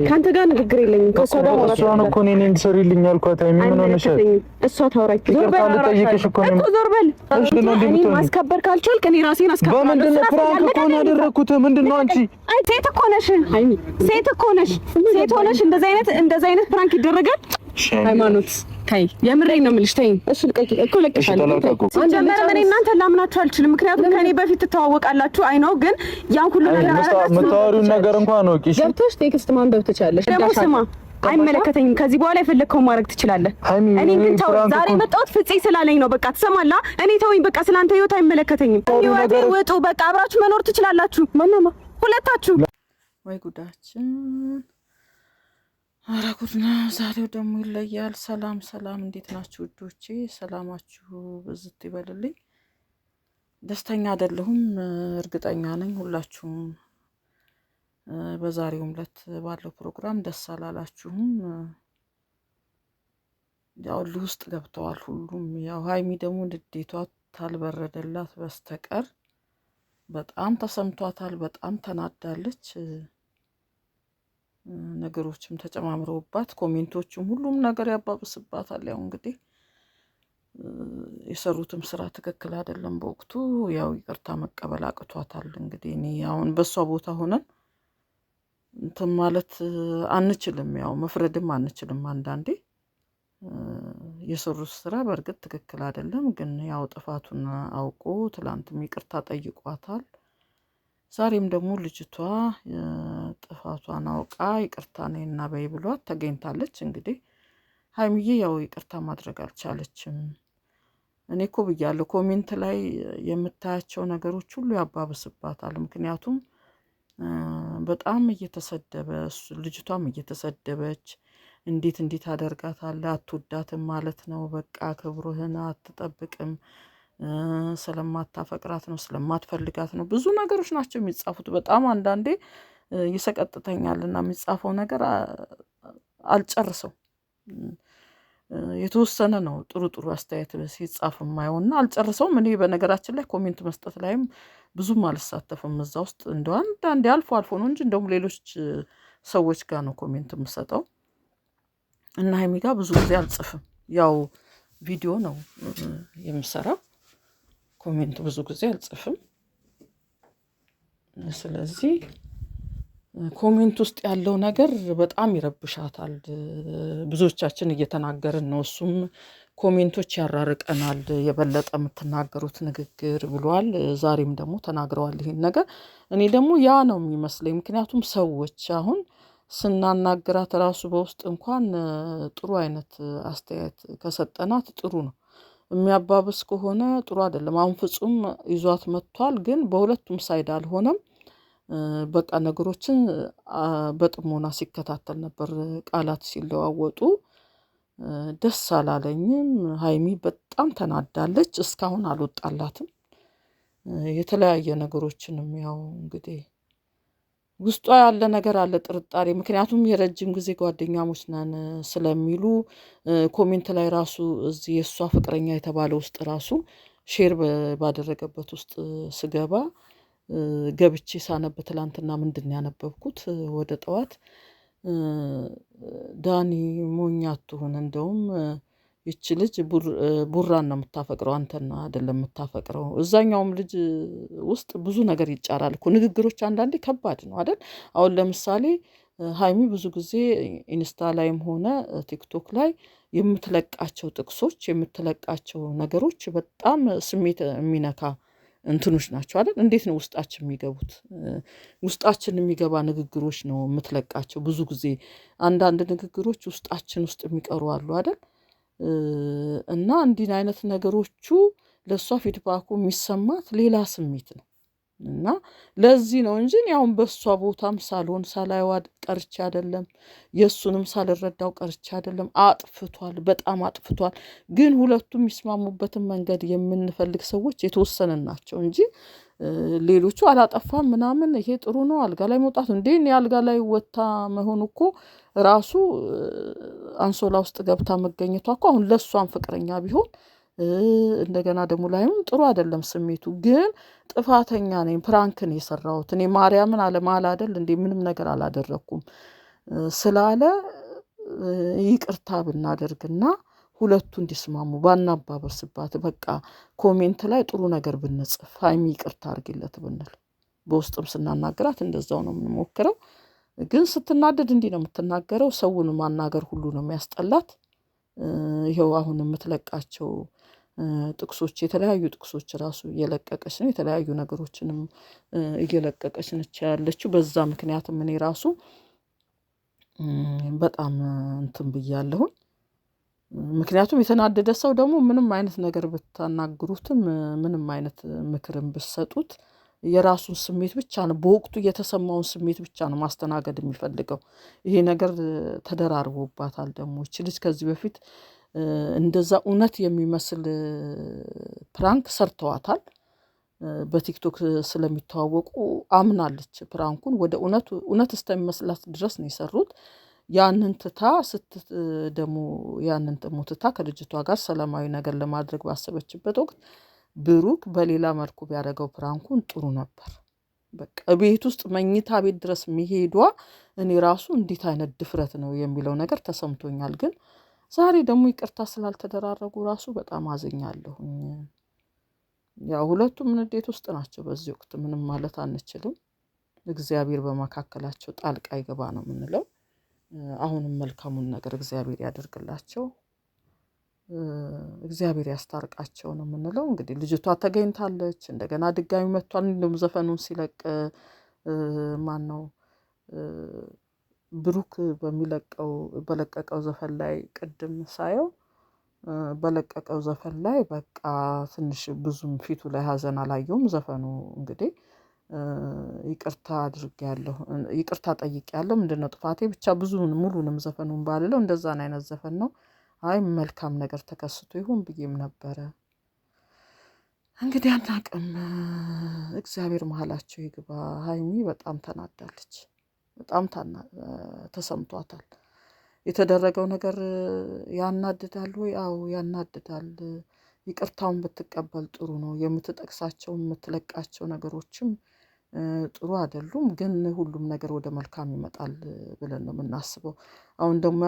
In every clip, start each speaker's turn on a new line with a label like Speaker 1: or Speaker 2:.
Speaker 1: ካንተ ጋር ንግግር የለኝም ከሷ ጋር ማለት ነው።
Speaker 2: እሷን እኮ እኔ እንድትሰሪልኝ አልኳት። ምን ሆነሽ?
Speaker 1: እሷ ታወራኝ። ዞር በል ልጠይቅሽ እኮ ነው። ዞር በል። እኔ ማስከበር ካልቻልክ እኔ ራሴን አስከብራለሁ።
Speaker 2: በምንድን ነው ፍራንክ እኮ ነው ያደረኩት? ምንድን ነው አንቺ?
Speaker 1: አይ ሴት እኮ ነሽ ሃይሚ፣ ሴት እኮ ነሽ። ሴት ሆነሽ እንደዚህ አይነት ፍራንክ ይደረጋል? ሃይማኖት ታይ የምሬን ነው የምልሽ። ታይ እሺ ልቀቂ እኮ ለቀሻለሁ። አንጀመረ ምን እናንተ ላምናችሁ አልችልም። ምክንያቱም ከኔ በፊት ትተዋወቃላችሁ። አይ ነው ግን ያን ሁሉ ነገር
Speaker 2: የምታወሪውን ነገር እንኳን ነው ቂሽ
Speaker 1: ገብቶሽ ቴክስት ማንበብ ትችላለሽ። ደግሞ ስማ አይመለከተኝም። ከዚህ በኋላ የፈለግከው ማድረግ ትችላለህ። እኔ ግን ተው፣ ዛሬ መጣሁት ፍፄ ስላለኝ ነው። በቃ ትሰማላ። እኔ ተውኝ በቃ ስላንተ ህይወት አይመለከተኝም። ህይወቴ ውጡ በቃ አብራችሁ መኖር ትችላላችሁ። ማናማ ሁለታችሁ።
Speaker 3: ወይ ጉዳችን ኧረ ጉድ ነው። ዛሬው ደግሞ ይለያል። ሰላም ሰላም፣ እንዴት ናችሁ ውዶቼ? ሰላማችሁ ብዝት ይበልልኝ። ደስተኛ አይደለሁም እርግጠኛ ነኝ። ሁላችሁም በዛሬው ዕለት ባለው ፕሮግራም ደስ አላላችሁም። ያው ውስጥ ገብተዋል ሁሉም። ያው ሃይሚ ደግሞ ንዴቷ ታልበረደላት በስተቀር በጣም ተሰምቷታል። በጣም ተናዳለች። ነገሮችም ተጨማምረውባት ኮሜንቶችም ሁሉም ነገር ያባብስባታል። ያው እንግዲህ የሰሩትም ስራ ትክክል አይደለም በወቅቱ። ያው ይቅርታ መቀበል አቅቷታል። እንግዲህ እኔ አሁን በሷ ቦታ ሆነን እንትን ማለት አንችልም፣ ያው መፍረድም አንችልም። አንዳንዴ የሰሩት ስራ በእርግጥ ትክክል አይደለም፣ ግን ያው ጥፋቱን አውቆ ትላንትም ይቅርታ ጠይቋታል። ዛሬም ደግሞ ልጅቷ ጥፋቷን አውቃ ይቅርታ ነይና በይ ብሏት ተገኝታለች። እንግዲህ ሃይሚዬ ያው ይቅርታ ማድረግ አልቻለችም። እኔ እኮ ብያለሁ ኮሜንት ላይ የምታያቸው ነገሮች ሁሉ ያባብስባታል። ምክንያቱም በጣም እየተሰደበ ልጅቷም እየተሰደበች እንዴት አደርጋታለህ አትወዳትም ማለት ነው፣ በቃ ክብሩህን አትጠብቅም፣ ስለማታፈቅራት ነው ስለማትፈልጋት ነው፣ ብዙ ነገሮች ናቸው የሚጻፉት። በጣም አንዳንዴ ይሰቀጥተኛልና የሚጻፈው ነገር አልጨርሰው የተወሰነ ነው ጥሩ አስተያየት ሲጻፍ ማየውና አልጨርሰውም። እኔ በነገራችን ላይ ኮሜንት መስጠት ላይም ብዙም አልሳተፍም እዛ ውስጥ። እንደው አንዳንዴ አልፎ ነው እንጂ እንደውም ሌሎች ሰዎች ጋር ነው ኮሜንት የምሰጠው እና ሃይሚ ጋር ብዙ ጊዜ አልጽፍም። ያው ቪዲዮ ነው የምሰራው፣ ኮሜንት ብዙ ጊዜ አልጽፍም። ስለዚህ ኮሜንት ውስጥ ያለው ነገር በጣም ይረብሻታል። ብዙዎቻችን እየተናገርን ነው። እሱም ኮሜንቶች ያራርቀናል የበለጠ የምትናገሩት ንግግር ብሏል። ዛሬም ደግሞ ተናግረዋል ይሄን ነገር። እኔ ደግሞ ያ ነው የሚመስለኝ። ምክንያቱም ሰዎች አሁን ስናናግራት ራሱ በውስጥ እንኳን ጥሩ አይነት አስተያየት ከሰጠናት ጥሩ ነው። የሚያባብስ ከሆነ ጥሩ አይደለም። አሁን ፍጹም ይዟት መጥቷል፣ ግን በሁለቱም ሳይድ አልሆነም። በቃ ነገሮችን በጥሞና ሲከታተል ነበር። ቃላት ሲለዋወጡ ደስ አላለኝም። ሃይሚ በጣም ተናዳለች። እስካሁን አልወጣላትም። የተለያየ ነገሮችንም ያው እንግዲህ ውስጧ ያለ ነገር አለ፣ ጥርጣሬ። ምክንያቱም የረጅም ጊዜ ጓደኛሞች ነን ስለሚሉ ኮሜንት ላይ ራሱ እዚህ የእሷ ፍቅረኛ የተባለ ውስጥ ራሱ ሼር ባደረገበት ውስጥ ስገባ ገብቼ ሳነብ ትላንትና ምንድን ያነበብኩት ወደ ጠዋት ዳኒ ሞኛ አትሁን፣ እንደውም ይቺ ልጅ ቡራን ነው የምታፈቅረው፣ አንተና አይደለም የምታፈቅረው። እዛኛውም ልጅ ውስጥ ብዙ ነገር ይጫራል እኮ። ንግግሮች አንዳንዴ ከባድ ነው አይደል? አሁን ለምሳሌ ሃይሚ ብዙ ጊዜ ኢንስታ ላይም ሆነ ቲክቶክ ላይ የምትለቃቸው ጥቅሶች የምትለቃቸው ነገሮች በጣም ስሜት የሚነካ እንትኖች ናቸው አይደል? እንዴት ነው ውስጣችን የሚገቡት? ውስጣችን የሚገባ ንግግሮች ነው የምትለቃቸው። ብዙ ጊዜ አንዳንድ ንግግሮች ውስጣችን ውስጥ የሚቀሩ አሉ አይደል? እና እንዲህ አይነት ነገሮቹ ለሷ ፊድባኩ የሚሰማት ሌላ ስሜት ነው። እና ለዚህ ነው እንጂ አሁን በሷ ቦታም ሳልሆን ሳላይዋ ቀርቼ አይደለም፣ የሱንም ሳልረዳው ቀርቼ አይደለም። አጥፍቷል፣ በጣም አጥፍቷል። ግን ሁለቱም የሚስማሙበትን መንገድ የምንፈልግ ሰዎች የተወሰነን ናቸው እንጂ ሌሎቹ አላጠፋም ምናምን ይሄ ጥሩ ነው አልጋ ላይ መውጣት እንዴ አልጋ ላይ ወታ መሆኑ እኮ ራሱ አንሶላ ውስጥ ገብታ መገኘቷ እኮ አሁን ለሷን ፍቅረኛ ቢሆን እንደገና ደግሞ ላይም ጥሩ አይደለም ስሜቱ። ግን ጥፋተኛ ነኝ፣ ፕራንክን የሰራሁት እኔ ማርያምን አለማል አይደል እንዴ ምንም ነገር አላደረኩም። ስላለ ይቅርታ ብናደርግና ሁለቱ እንዲስማሙ ባናባበስባት በቃ ኮሜንት ላይ ጥሩ ነገር ብንጽፍ ሀይሚ ይቅርታ አድርጊለት ብንል በውስጥም ስናናገራት እንደዛው ነው የምንሞክረው። ግን ስትናደድ እንዲህ ነው የምትናገረው። ሰውን ማናገር ሁሉ ነው የሚያስጠላት። ይኸው አሁን የምትለቃቸው ጥቅሶች የተለያዩ ጥቅሶች ራሱ እየለቀቀች ነው። የተለያዩ ነገሮችንም እየለቀቀች ነች ያለችው። በዛ ምክንያትም እኔ ራሱ በጣም እንትን ብያለሁኝ። ምክንያቱም የተናደደ ሰው ደግሞ ምንም አይነት ነገር ብታናግሩትም ምንም አይነት ምክርን ብትሰጡት የራሱን ስሜት ብቻ ነው በወቅቱ የተሰማውን ስሜት ብቻ ነው ማስተናገድ የሚፈልገው። ይሄ ነገር ተደራርቦባታል። ደግሞ እቺ ልጅ ከዚህ በፊት እንደዛ እውነት የሚመስል ፕራንክ ሰርተዋታል። በቲክቶክ ስለሚተዋወቁ አምናለች። ፕራንኩን ወደ እውነት እስከሚመስላት ድረስ ነው የሰሩት። ያንን ትታ ደግሞ ያንን ትታ ከልጅቷ ጋር ሰላማዊ ነገር ለማድረግ ባሰበችበት ወቅት ብሩክ በሌላ መልኩ ቢያደርገው ፕራንኩን ጥሩ ነበር። በቃ ቤት ውስጥ መኝታ ቤት ድረስ መሄዷ እኔ ራሱ እንዴት አይነት ድፍረት ነው የሚለው ነገር ተሰምቶኛል። ግን ዛሬ ደግሞ ይቅርታ ስላልተደራረጉ ራሱ በጣም አዝኛለሁኝ። ያው ሁለቱም ንዴት ውስጥ ናቸው በዚህ ወቅት። ምንም ማለት አንችልም። እግዚአብሔር በመካከላቸው ጣልቃ ይገባ ነው የምንለው። አሁንም መልካሙን ነገር እግዚአብሔር ያደርግላቸው፣ እግዚአብሔር ያስታርቃቸው ነው የምንለው። እንግዲህ ልጅቷ ተገኝታለች። እንደገና ድጋሚ መጥቷል። እንደውም ዘፈኑን ሲለቅ ማን ነው ብሩክ በለቀቀው ዘፈን ላይ ቅድም ሳየው በለቀቀው ዘፈን ላይ በቃ ትንሽ ብዙም ፊቱ ላይ ሀዘን አላየውም። ዘፈኑ እንግዲህ ይቅርታ አድርጌያለሁ፣ ይቅርታ ጠይቄያለሁ፣ ምንድነው ጥፋቴ ብቻ ብዙውን ሙሉንም ዘፈኑን ባልለው እንደዛን አይነት ዘፈን ነው። አይ መልካም ነገር ተከስቶ ይሁን ብዬም ነበረ። እንግዲህ አናቅም። እግዚአብሔር መሀላቸው ይግባ። ሀይሚ በጣም ተናዳለች። በጣም ተሰምቷታል። የተደረገው ነገር ያናድዳል ወይ? አዎ ያናድዳል። ይቅርታውን ብትቀበል ጥሩ ነው። የምትጠቅሳቸው የምትለቃቸው ነገሮችም ጥሩ አይደሉም። ግን ሁሉም ነገር ወደ መልካም ይመጣል ብለን ነው የምናስበው። አሁን ደግሞ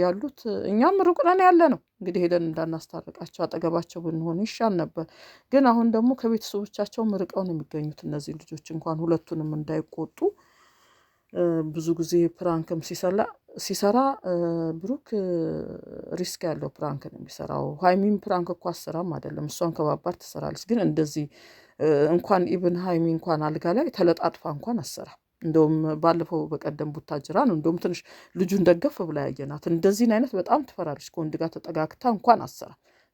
Speaker 3: ያሉት እኛም ሩቅ ነን ያለ ነው። እንግዲህ ሄደን እንዳናስታርቃቸው አጠገባቸው ብንሆን ይሻል ነበር። ግን አሁን ደግሞ ከቤተሰቦቻቸውም ርቀው ነው የሚገኙት እነዚህ ልጆች። እንኳን ሁለቱንም እንዳይቆጡ ብዙ ጊዜ ፕራንክም ሲሰራ ብሩክ ሪስክ ያለው ፕራንክ ነው የሚሰራው። ሀይሚም ፕራንክ እኮ አሰራም አይደለም፣ እሷን ከባባድ ትሰራለች። ግን እንደዚህ እንኳን ኢብን ሀይሚ እንኳን አልጋ ላይ ተለጣጥፋ እንኳን አሰራ። እንደውም ባለፈው በቀደም ቡታጅራ ነው እንደውም ትንሽ ልጁን ደገፍ ብላ ያየናት። እንደዚህን አይነት በጣም ትፈራለች። ከወንድ ጋር ተጠጋግታ እንኳን አሰራ።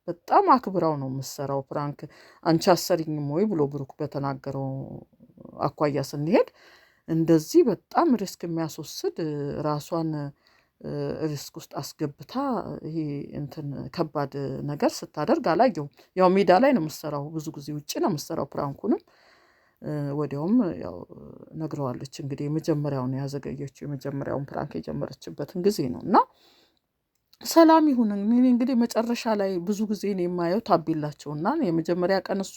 Speaker 3: በጣም አክብራው ነው የምሰራው ፕራንክ። አንቺ አሰሪኝም ወይ ብሎ ብሩክ በተናገረው አኳያ ስንሄድ እንደዚህ በጣም ሪስክ የሚያስወስድ ራሷን ሪስክ ውስጥ አስገብታ ይሄ እንትን ከባድ ነገር ስታደርግ አላየሁም። ያው ሜዳ ላይ ነው የምትሰራው፣ ብዙ ጊዜ ውጭ ነው የምትሰራው ፕራንኩንም። ወዲያውም ያው ነግረዋለች። እንግዲህ የመጀመሪያውን ያዘገየችው የመጀመሪያውን ፕራንክ የጀመረችበትን ጊዜ ነው። እና ሰላም ይሁን። እንግዲህ መጨረሻ ላይ ብዙ ጊዜ ነው የማየው ታቤላቸውና የመጀመሪያ ቀን እሱ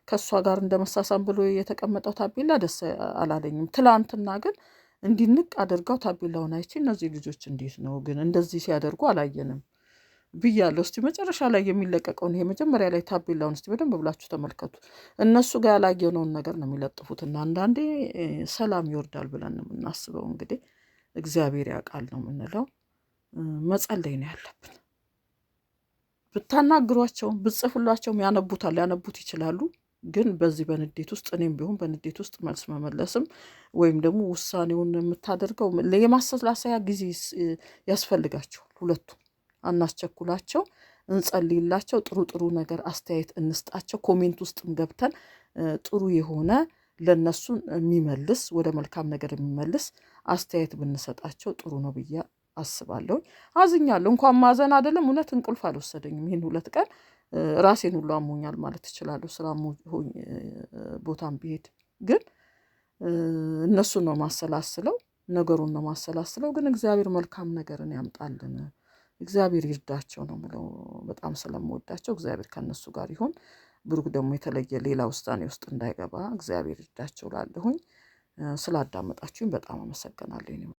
Speaker 3: ከእሷ ጋር እንደመሳሳም ብሎ የተቀመጠው ታቤላ ደስ አላለኝም። ትላንትና ግን እንዲንቅ አድርገው ታቤላውን አይቼ እነዚህ ልጆች እንዴት ነው ግን እንደዚህ ሲያደርጉ አላየንም ብያለሁ። እስቲ መጨረሻ ላይ የሚለቀቀውን ይሄ መጀመሪያ ላይ ታቤላውን እስቲ በደንብ ብላችሁ ተመልከቱ። እነሱ ጋር ያላየነውን ነገር ነው የሚለጥፉት። እና አንዳንዴ ሰላም ይወርዳል ብለን ነው የምናስበው። እንግዲህ እግዚአብሔር ያውቃል ነው የምንለው። መጸለይ ነው ያለብን። ብታናግሯቸውም ብጽፉላቸውም ሊያነቡት ይችላሉ። ግን በዚህ በንዴት ውስጥ እኔም ቢሆን በንዴት ውስጥ መልስ መመለስም ወይም ደግሞ ውሳኔውን የምታደርገው የማሰላሰያ ጊዜ ያስፈልጋቸዋል። ሁለቱም አናስቸኩላቸው፣ እንጸልይላቸው፣ ጥሩ ነገር አስተያየት እንስጣቸው። ኮሜንት ውስጥም ገብተን ጥሩ የሆነ ለነሱን የሚመልስ ወደ መልካም ነገር የሚመልስ አስተያየት ብንሰጣቸው ጥሩ ነው ብዬ አስባለሁ። አዝኛለሁ። እንኳን ማዘን አይደለም እውነት እንቅልፍ አልወሰደኝም። ይህን 2 ቀን ራሴን ሁሉ አሞኛል ማለት እችላለሁ። ስራ ቦታም ብሄድ ግን እነሱን ነው ማሰላስለው፣ ነገሩን ነው ማሰላስለው። ግን እግዚአብሔር መልካም ነገርን ያምጣልን፣ እግዚአብሔር ይርዳቸው ነው የምለው። በጣም ስለምወዳቸው እግዚአብሔር ከነሱ ጋር ይሁን። ብሩክ ደግሞ የተለየ ሌላ ውሳኔ ውስጥ እንዳይገባ እግዚአብሔር ይርዳቸው ላለሁኝ። ስላዳመጣችሁኝ በጣም አመሰግናለሁ።